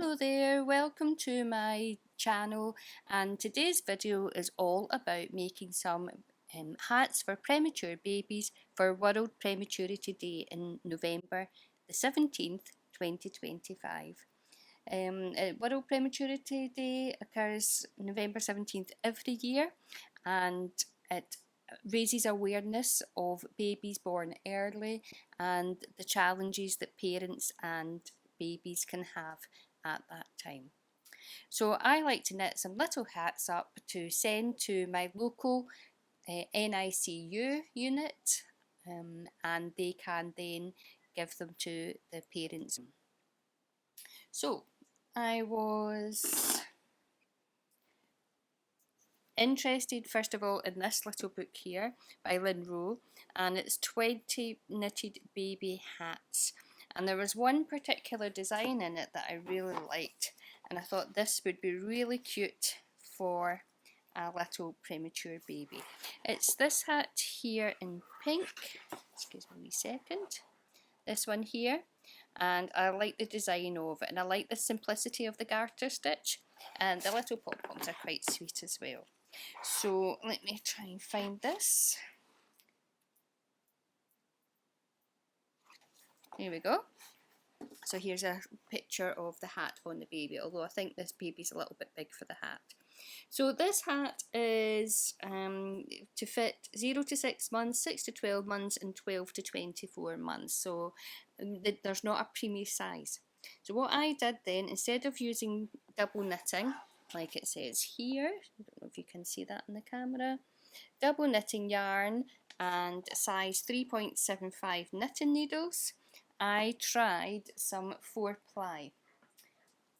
Hello there, welcome to my channel, and today's video is all about making some hats for premature babies for World Prematurity Day in November the 17th, 2025. World Prematurity Day occurs November 17th every year, and it raises awareness of babies born early and the challenges that parents and babies can have at that time. So I like to knit some little hats up to send to my local NICU unit, and they can then give them to the parents. So I was interested first of all in this little book here by Lynn Rowe, and it's 20 knitted baby hats, and there was one particular design in it that I really liked, and I thought this would be really cute for a little premature baby. It's this hat here in pink, excuse me a wee second, this one here, and I like the design of it, and I like the simplicity of the garter stitch, and the little pom-poms are quite sweet as well. So let me try and find this. Here we go. So here's a picture of the hat on the baby, although I think this baby's a little bit big for the hat. So this hat is to fit 0 to 6 months, 6 to 12 months and 12 to 24 months. So there's not a preemie size. So what I did then, instead of using double knitting, like it says here, I don't know if you can see that in the camera, double knitting yarn and size 3.75 knitting needles, I tried some 4-ply.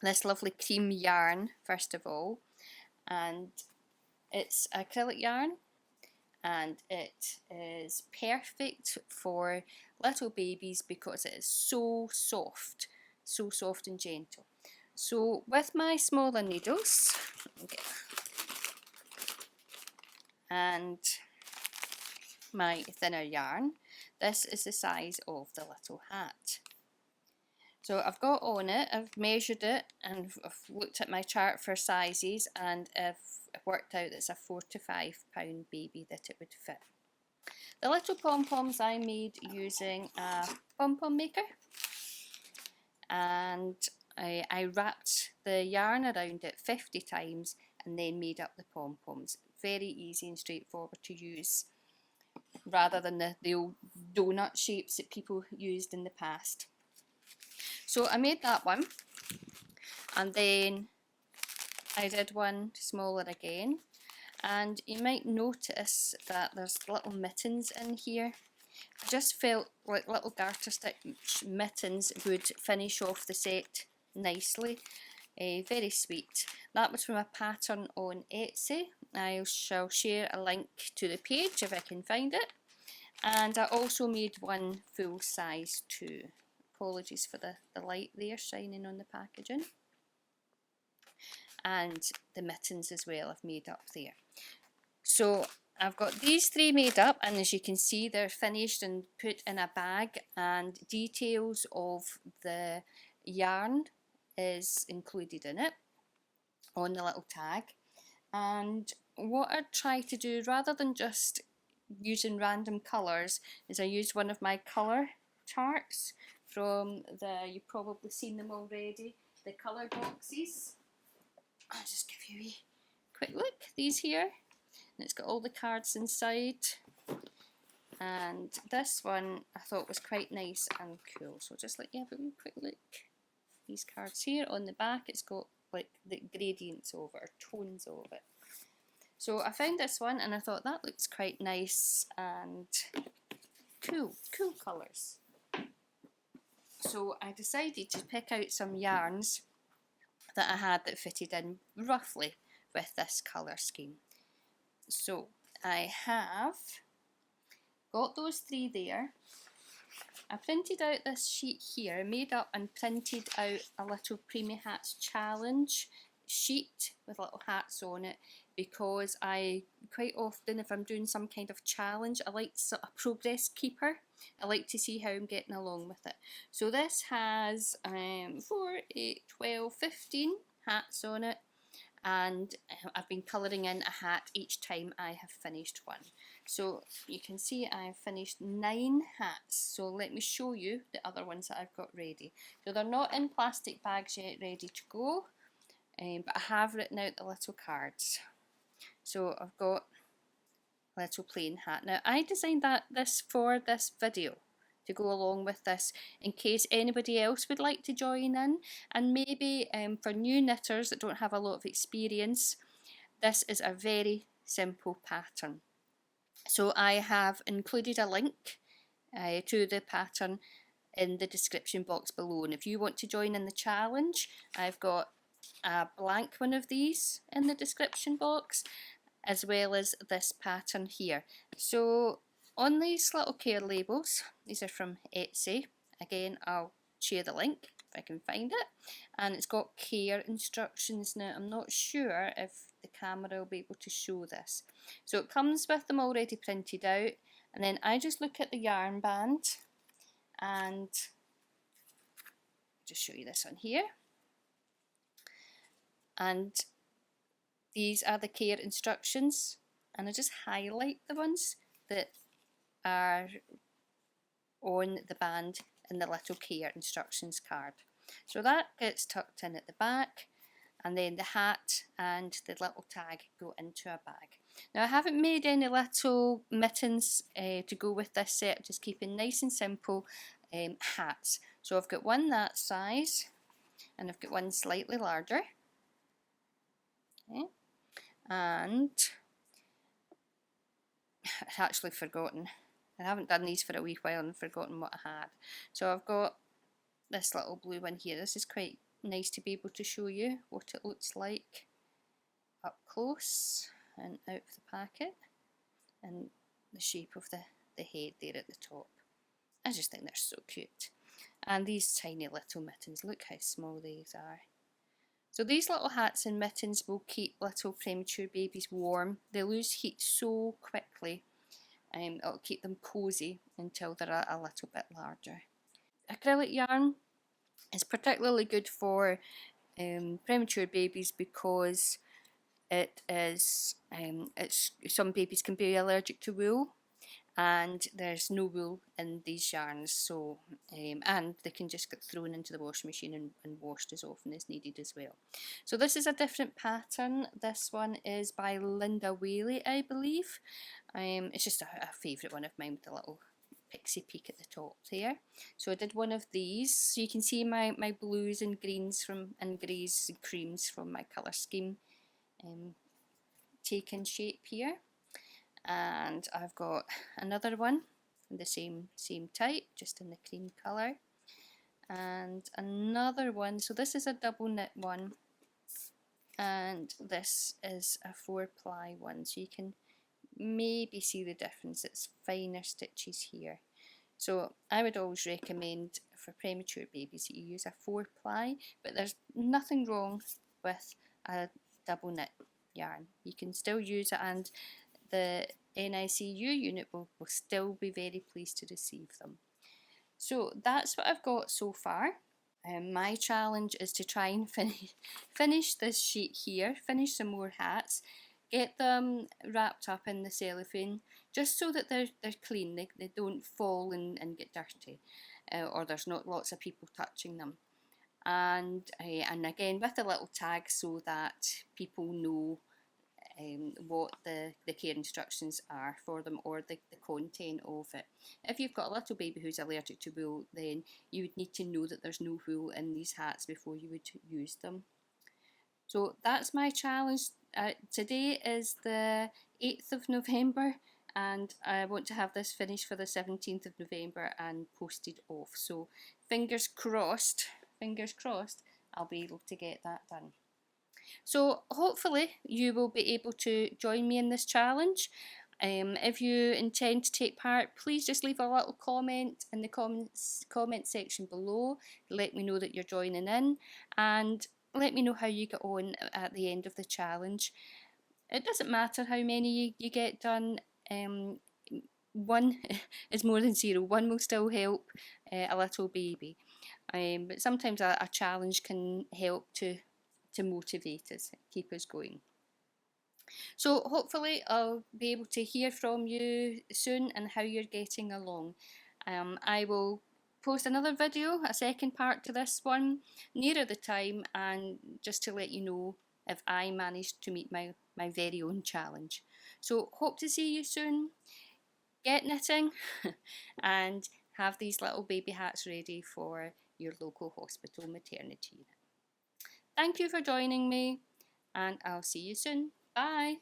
This lovely cream yarn first of all, and it's acrylic yarn, and it is perfect for little babies because it is so soft and gentle. So with my smaller needles and my thinner yarn, this is the size of the little hat. So I've got on it, I've measured it, and I've looked at my chart for sizes, and I've worked out that it's a 4 to 5 pound baby that it would fit. The little pom-poms I made using a pom-pom maker, and I wrapped the yarn around it 50 times and then made up the pom-poms. Very easy and straightforward to use, rather than the old donut shapes that people used in the past. So I made that one, and then I did one smaller again, and you might notice that there's little mittens in here. I just felt like little garter stitch mittens would finish off the set nicely. Very sweet. That was from a pattern on Etsy. I shall share a link to the page if I can find it. And I also made one full size too. Apologies for the light there shining on the packaging. And the mittens as well I've made up there. So I've got these 3 made up, and as you can see they're finished and put in a bag, and details of the yarn is included in it on the little tag. And what I try to do, rather than just using random colours, is I used one of my colour charts from you've probably seen them already, the colour boxes. I'll just give you a quick look. These here, and it's got all the cards inside, and this one I thought was quite nice and cool, so just let you have a wee quick look. These cards here on the back, it's got like the gradients of it, or tones of it. So I found this one and I thought that looks quite nice and cool colours. So I decided to pick out some yarns that I had that fitted in roughly with this colour scheme. So I have got those 3 there. I printed out this sheet here, made up and printed out a little Preemie Hats challenge sheet with little hats on it, because I quite often, if I'm doing some kind of challenge, I like a progress keeper. I like to see how I'm getting along with it. So this has 4, 8, 12, 15 hats on it, and I've been colouring in a hat each time I have finished one. So you can see I've finished 9 hats, so let me show you the other ones that I've got ready. So they're not in plastic bags yet ready to go, but I have written out the little cards. So I've got a little plain hat. Now I designed this for this video to go along with this in case anybody else would like to join in, and maybe for new knitters that don't have a lot of experience, this is a very simple pattern. So I have included a link to the pattern in the description box below, and if you want to join in the challenge, I've got a blank one of these in the description box, as well as this pattern here. So on these little care labels, these are from Etsy, again I'll share the link if I can find it, and it's got care instructions. Now I'm not sure if the camera will be able to show this. So it comes with them already printed out, and then I just look at the yarn band and just show you this on here, and these are the care instructions, and I just highlight the ones that are on the band in the little care instructions card. So that gets tucked in at the back, and then the hat and the little tag go into a bag. Now I haven't made any little mittens to go with this set, just keeping nice and simple hats. So I've got one that size, and I've got one slightly larger. Okay. And I've actually forgotten. I haven't done these for a wee while and forgotten what I had. So I've got this little blue one here. This is quite nice to be able to show you what it looks like up close and out of the packet, and the shape of the head there at the top. I just think they're so cute. And these tiny little mittens, look how small these are. So these little hats and mittens will keep little premature babies warm. They lose heat so quickly. It'll keep them cosy until they're a little bit larger. Acrylic yarn is particularly good for premature babies because some babies can be allergic to wool, and there's no wool in these yarns, so and they can just get thrown into the washing machine and washed as often as needed as well. So this is a different pattern. This one is by Whaley, I believe. It's just a favourite one of mine with the little pixie peak at the top there. So I did one of these, so you can see my blues and greens and greys and creams from my colour scheme taking shape here. And I've got another one in the same type, just in the cream colour, and another one. So this is a double knit one, and this is a 4-ply one, so you can maybe see the difference. It's finer stitches here. So I would always recommend for premature babies that you use a 4-ply, but there's nothing wrong with a double knit yarn. You can still use it, and the NICU unit will still be very pleased to receive them. So that's what I've got so far. My challenge is to try and finish this sheet here, finish some more hats, get them wrapped up in the cellophane, just so that they're clean, they don't fall and get dirty, or there's not lots of people touching them. And again with a little tag so that people know what the care instructions are for them, or the content of it. If you've got a little baby who's allergic to wool, then you would need to know that there's no wool in these hats before you would use them. So that's my challenge. Today is the 8th of November, and I want to have this finished for the 17th of November and posted off. So fingers crossed, I'll be able to get that done. So hopefully you will be able to join me in this challenge. If you intend to take part, please just leave a little comment in the comment section below. Let me know that you're joining in, and let me know how you get on at the end of the challenge. It doesn't matter how many you get done. one is more than zero. One will still help a little baby. But sometimes a challenge can help to motivate us, keep us going. So hopefully I'll be able to hear from you soon and how you're getting along. I will post another video, a second part to this one, nearer the time, and just to let you know if I managed to meet my very own challenge. So hope to see you soon. Get knitting and have these little baby hats ready for your local hospital maternity unit. Thank you for joining me, and I'll see you soon. Bye.